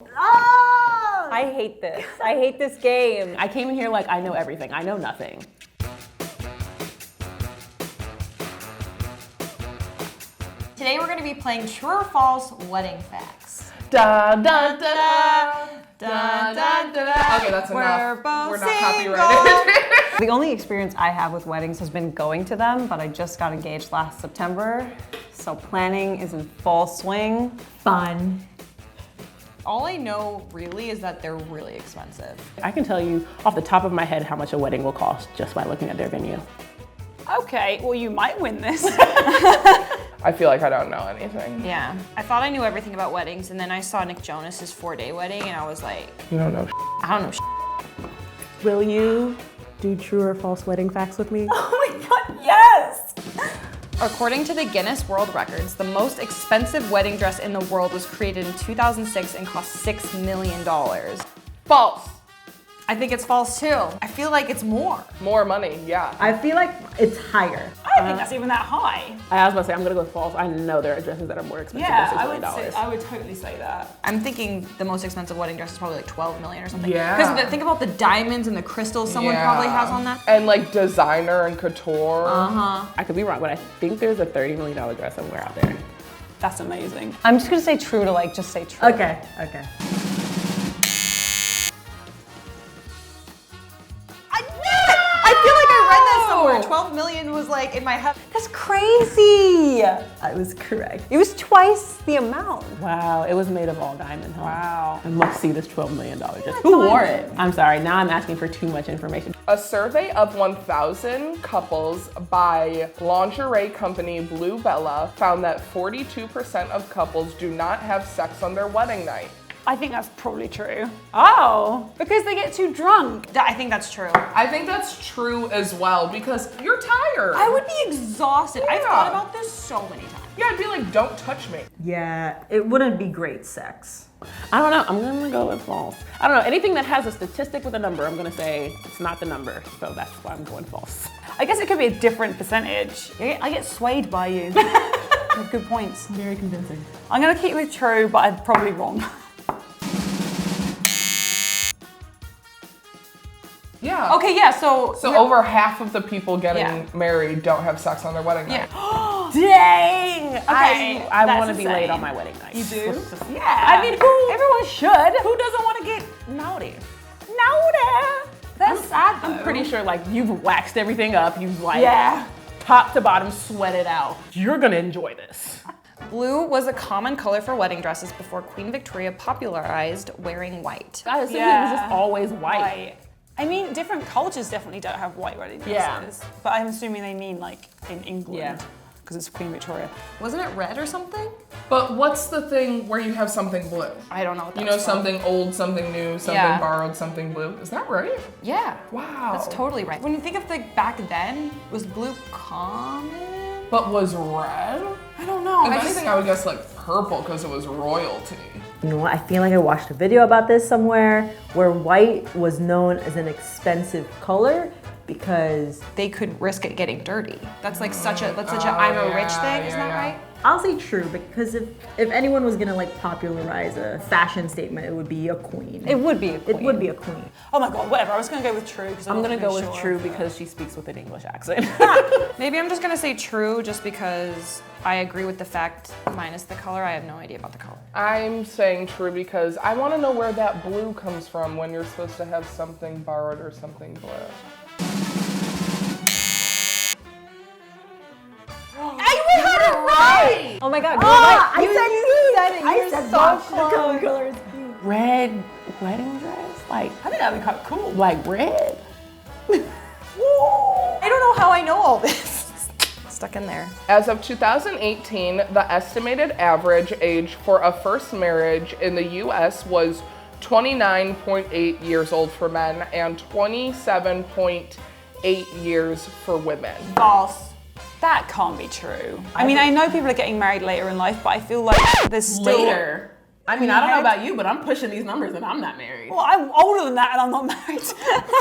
Oh! I hate this. I hate this game. I came in here like I know everything. I know nothing. Today we're going to be playing true or false wedding facts. Da da da da da da da. Okay, that's enough. We're not copyrighted. The only experience I have with weddings has been going to them, but I just got engaged last September, so planning is in full swing. Fun. All I know really is that they're really expensive. I can tell you off the top of my head how much a wedding will cost just by looking at their venue. Okay, well you might win this. I feel like I don't know anything. Yeah, I thought I knew everything about weddings, and then I saw Nick Jonas's 4-day wedding, and I was like, You don't know. I don't know. Will you do true or false wedding facts with me? Oh my god, yes! According to the Guinness World Records, the most expensive wedding dress in the world was created in 2006 and cost $6 million. False. I think it's false too. I feel like it's more. More money, yeah. I feel like it's higher. I don't think that's even that high. I was about to say I'm gonna go with false. I know there are dresses that are more expensive Yeah, than $6 I million. would totally say that. I'm thinking the most expensive wedding dress is probably like 12 million or something. Yeah. Because think about the diamonds and the crystals someone probably has on that. And like designer and couture. I could be wrong, but I think there's a $30 million dress somewhere out there. That's amazing. I'm just gonna say true to like just say true. Okay. I feel like I read that somewhere. 12 million was like in my head. That's crazy. I was correct. It was twice the amount. Wow, it was made of all diamond, huh? Wow. I must see this $12 million dress. Who wore it? I'm sorry, now I'm asking for too much information. A survey of 1,000 couples by lingerie company Blue Bella found that 42% of couples do not have sex on their wedding night. I think that's probably true. Oh, because they get too drunk. I think that's true. I think that's true as well because you're tired. I would be exhausted. I've Yeah. thought about this so many times. Yeah, I'd be like, don't touch me. Yeah, it wouldn't be great sex. I don't know, I'm gonna go with false. I don't know, anything that has a statistic with a number, I'm gonna say it's not the number, so that's why I'm going false. I guess it could be a different percentage. I get swayed by you. Good points. Very convincing. I'm gonna keep with true, but I'm probably wrong. Yeah. Okay, yeah, so over half of the people getting Yeah. married don't have sex on their wedding night. Dang! Okay, I that's want to be late insane. on my wedding night. You do? Yeah. I mean, everyone should. Who doesn't want to get naughty? That's sad though. I'm pretty sure like you've waxed everything up, you've like Yeah. top to bottom sweated out. You're gonna enjoy this. blue was a common color for wedding dresses before Queen Victoria popularized wearing white. I assume it was just always white. White. I mean, different cultures definitely don't have white wedding dresses. Yeah. But I'm assuming they mean like in England. Yeah. Because it's Queen Victoria. Wasn't it red or something? But what's the thing where you have something blue? I don't know what You that's know, from. something old, something new, something Yeah. borrowed, something blue. Is that right? Yeah. Wow. That's totally right. When you think of like back then, was blue common? But was red? I don't know. If anything, I would guess like purple because it was royalty. You know what? I feel like I watched a video about this somewhere where white was known as an expensive color because They could risk it getting dirty. That's like such a I'm a rich thing, isn't that right? I'll say true because if anyone was gonna like popularize a fashion statement, it would be a queen. It would be a queen. It would be a queen. Oh my god, whatever. I was gonna go with true because I'm gonna go with sure. true because she speaks with an English accent. Maybe I'm just gonna say true just because I agree with the fact minus the color. I have no idea about the color. I'm saying true because I want to know where that blue comes from when you're supposed to have something borrowed or something blue. Oh my god, I said the color is blue. Red wedding dress? Like I think that'd be quite cool. like red? I don't know how I know all this. Stuck in there. As of 2018, the estimated average age for a first marriage in the US was 29.8 years old for men and 27.8 years for women. False. That can't be true. I mean, I know people are getting married later in life, but I feel like there's still... Later. I mean, I don't know about you, but I'm pushing these numbers and I'm not married. Well, I'm older than that and I'm not married.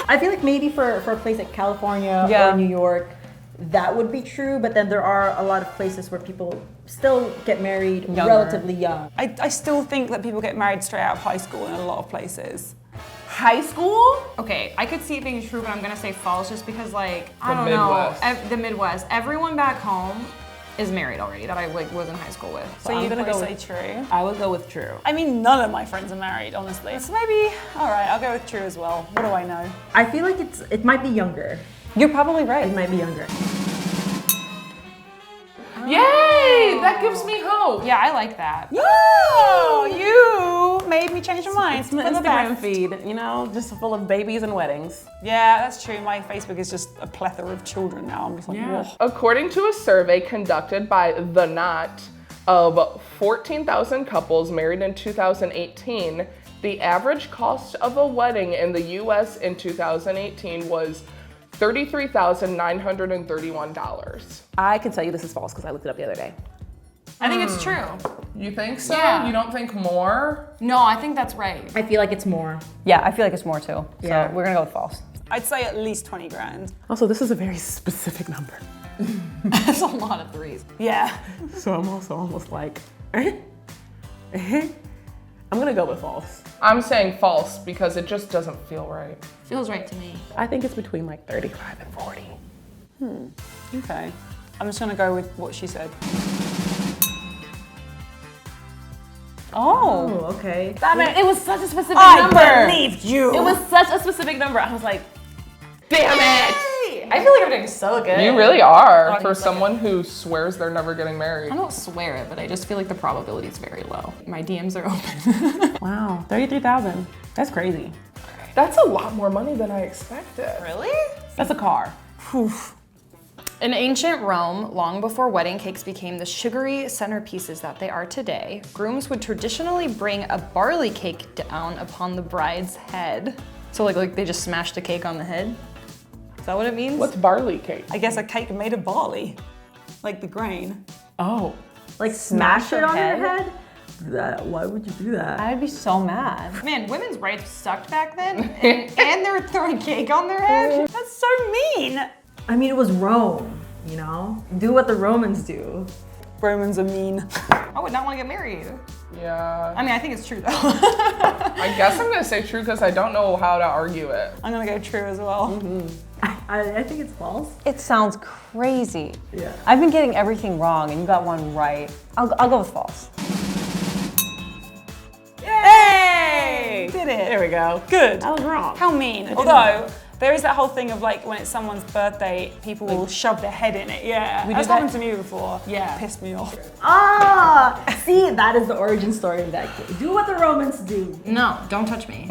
I feel like maybe for a place like California Yeah. or New York, that would be true, but then there are a lot of places where people still get married relatively young. I still think that people get married straight out of high school in a lot of places. High school? Okay, I could see it being true, but I'm gonna say false just because, like, I The don't Midwest. know. The Midwest. Everyone back home is married already that I like was in high school with. So you're gonna gonna say go true? I would go with true. I mean, none of my friends are married, honestly. So maybe, all right, I'll go with true as well. What do I know? I feel like it might be younger. You're probably right. It might be younger. Yay! That gives me hope. Yeah, I like that. Oh, you made me change my mind. It's my For the Instagram best. feed, you know, just full of babies and weddings. Yeah, that's true. My Facebook is just a plethora of children now. I'm just like, Yeah. whoa. According to a survey conducted by The Knot of 14,000 couples married in 2018, the average cost of a wedding in the US in 2018 was $33,931. I can tell you this is false because I looked it up the other day. I think it's true. You think so? Yeah. You don't think more? No, I think that's right. I feel like it's more. Yeah, I feel like it's more too. Yeah. So we're gonna go with false. I'd say at least 20 grand. Also, this is a very specific number. That's a lot of threes. Yeah. So I'm also almost like, I'm gonna go with false. I'm saying false because it just doesn't feel right. Feels right to me. I think it's between like 35 and 40. Okay. I'm just gonna go with what she said. Oh. Oh, okay. Damn it, it was such a specific I number. believed you. It was such a specific number. I was like, damn it. I feel like I'm doing so good. You really are Oh, for he's like someone who swears they're never getting married. I don't swear it, but I just feel like the probability is very low. My DMs are open. Wow, 33,000. That's crazy. That's a lot more money than I expected. Really? That's a car. In ancient Rome, long before wedding cakes became the sugary centerpieces that they are today, grooms would traditionally bring a barley cake down upon the bride's head. So like they just smashed a cake on the head? Is that what it means? What's barley cake? I guess a cake made of barley. Like the grain. Oh. Like smash it your on head? your head? Why would you do that? I'd be so mad. Man, women's rights sucked back then, and they were throwing cake on their head? That's so mean. I mean, it was Rome, you know? Do what the Romans do. Romans are mean. I would not want to get married. Yeah. I mean, I think it's true though. I guess I'm gonna say true because I don't know how to argue it. I'm gonna go true as well. I think it's false. It sounds crazy. Yeah. I've been getting everything wrong and you got one right. I'll go with false. Hey! Did it. There we go. Good. I was wrong. How mean. Although, there is that whole thing of like when it's someone's birthday, people will shove their head in it. Yeah. We That's did that? happened to me before. Yeah. Pissed me off. Ah! See, that is the origin story of that cake. Do what the Romans do. No, don't touch me.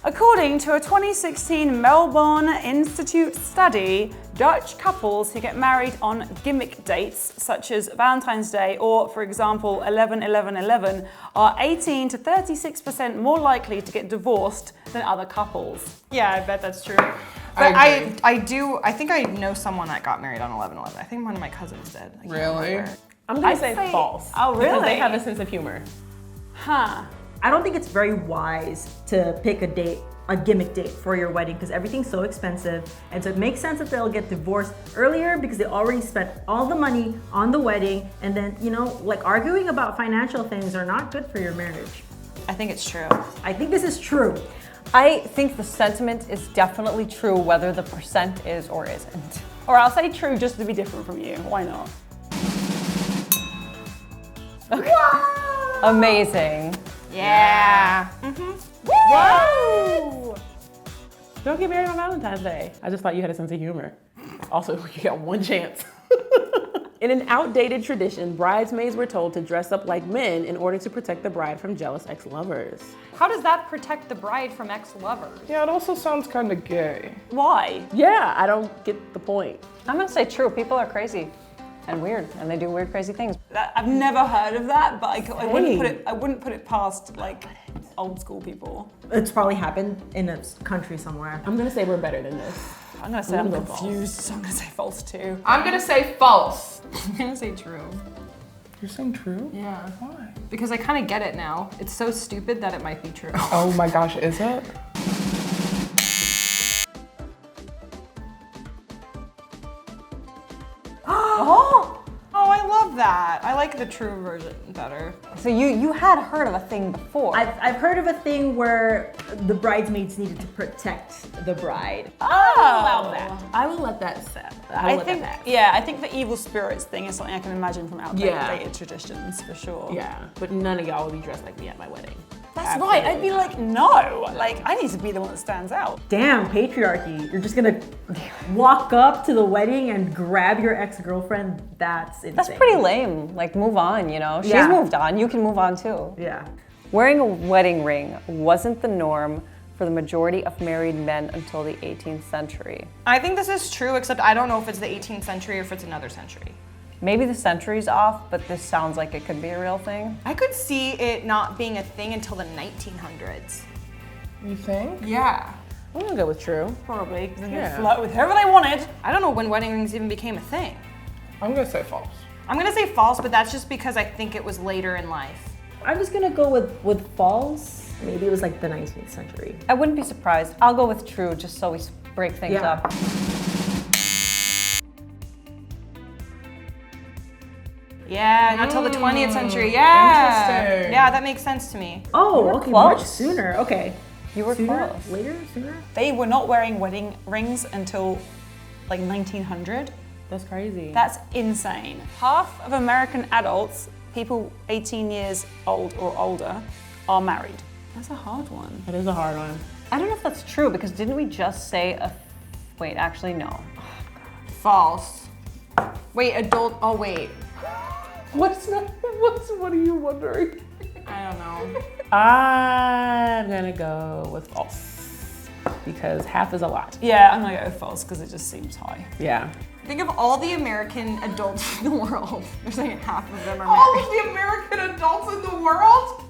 According to a 2016 Melbourne Institute study, Dutch couples who get married on gimmick dates, such as Valentine's Day or, for example, 11-11-11, are 18 to 36% more likely to get divorced than other couples. Yeah, I bet that's true. I But agree. I think I know someone that got married on 11/11. I think one of my cousins did. I can't Really? remember. I'm gonna I'd say say- false. Oh, Because really? they have a sense of humor. Huh. I don't think it's very wise to pick a gimmick date for your wedding because everything's so expensive. And so it makes sense that they'll get divorced earlier because they already spent all the money on the wedding. And then, you know, like arguing about financial things are not good for your marriage. I think it's true. I think this is true. I think the sentiment is definitely true whether the percent is or isn't. Or I'll say true just to be different from you. Why not? Amazing. Yeah. Whoa! Don't get married on Valentine's Day. I just thought you had a sense of humor. Also, you got one chance. In an outdated tradition, bridesmaids were told to dress up like men in order to protect the bride from jealous ex-lovers. How does that protect the bride from ex-lovers? Yeah, it also sounds kind of gay. Why? Yeah, I don't get the point. I'm gonna say true. People are crazy and weird and they do weird, crazy things. I've never heard of that, but I wouldn't put it past like old school people. It's probably happened in a country somewhere. I'm gonna say we're better than this. I'm gonna say I'm gonna go false. confused, so I'm gonna say false too. I'm gonna say false. I'm gonna say true. You're saying true? Yeah. Why? Because I kind of get it now. It's so stupid that it might be true. Oh my gosh, is it? Oh, I love like the true version better. So you had heard of a thing before. I've heard of a thing where the bridesmaids needed to protect the bride. Allow that. I will let that set. I think the evil spirits thing is something I can imagine from outdated traditions for sure. Yeah, but none of y'all will be dressed like me at my wedding. That's right. I'd be like, no. Like, I need to be the one that stands out. Damn, patriarchy. You're just gonna walk up to the wedding and grab your ex-girlfriend? That's insane. That's pretty lame. Like, move on, you know? She's Yeah. moved on. You can move on too. Yeah. Wearing a wedding ring wasn't the norm for the majority of married men until the 18th century. I think this is true, except I don't know if it's the 18th century or if it's another century. Maybe the century's off, but this sounds like it could be a real thing. I could see it not being a thing until the 1900s. You think? Yeah. I'm gonna go with true. Probably, because they Yeah. could flirt with whoever they wanted. I don't know when wedding rings even became a thing. I'm gonna say false. I'm gonna say false, but that's just because I think it was later in life. I'm just gonna go with false. Maybe it was like the 19th century. I wouldn't be surprised. I'll go with true just so we break things Yeah. up. Yeah, not till the 20th century. Yeah. Interesting. Yeah, that makes sense to me. Oh, okay, much close. sooner. Okay. You were Sooner? close. Later? Sooner? They were not wearing wedding rings until like 1900. That's crazy. That's insane. Half of American adults, people 18 years old or older, are married. That's a hard one. That is a hard one. I don't know if that's true because didn't we just say wait, actually no. False. Wait, adult. Oh, wait. What are you wondering? I don't know. I'm gonna go with false because half is a lot. Yeah, I'm gonna go with false because it just seems high. Yeah. Think of all the American adults in the world. There's like half of them are All married. of the American adults in the world?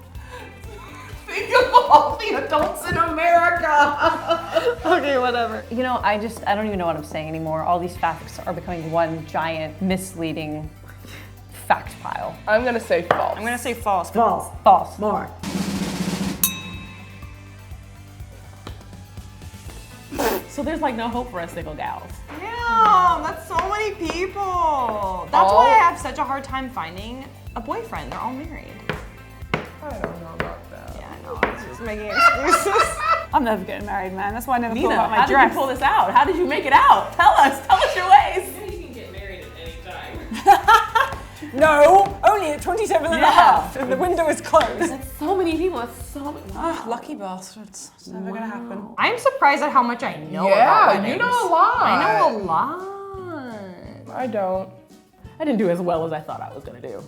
Think of all the adults in America. Okay, whatever. You know, I don't even know what I'm saying anymore. All these facts are becoming one giant misleading fact pile. I'm gonna say false. I'm gonna say false. False. False. More. So there's like no hope for us single gals. Damn, that's so many people. That's why I have such a hard time finding a boyfriend. They're all married. I don't know about that. Yeah, I know. I was just making excuses. I'm never getting married, man. That's why I never thought Nina, about my how dress. did you pull this out? How did you make it out? Tell us your ways. You can get married at any time. No, only at 27 and a half, and the window is closed. That's so many people. That's so many. Ah, lucky bastards. It's never gonna happen. I'm surprised at how much I know about Yeah, weddings. you know a lot. I know a lot. I don't. I didn't do as well as I thought I was gonna do.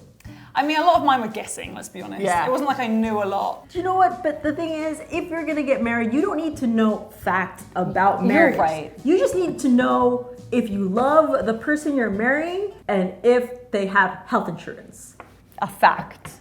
I mean, a lot of mine were guessing, let's be honest. Yeah. It wasn't like I knew a lot. Do you know what? But the thing is, if you're gonna get married, you don't need to know facts about marriage. You're right. You just need to know if you love the person you're marrying and if they have health insurance. A fact.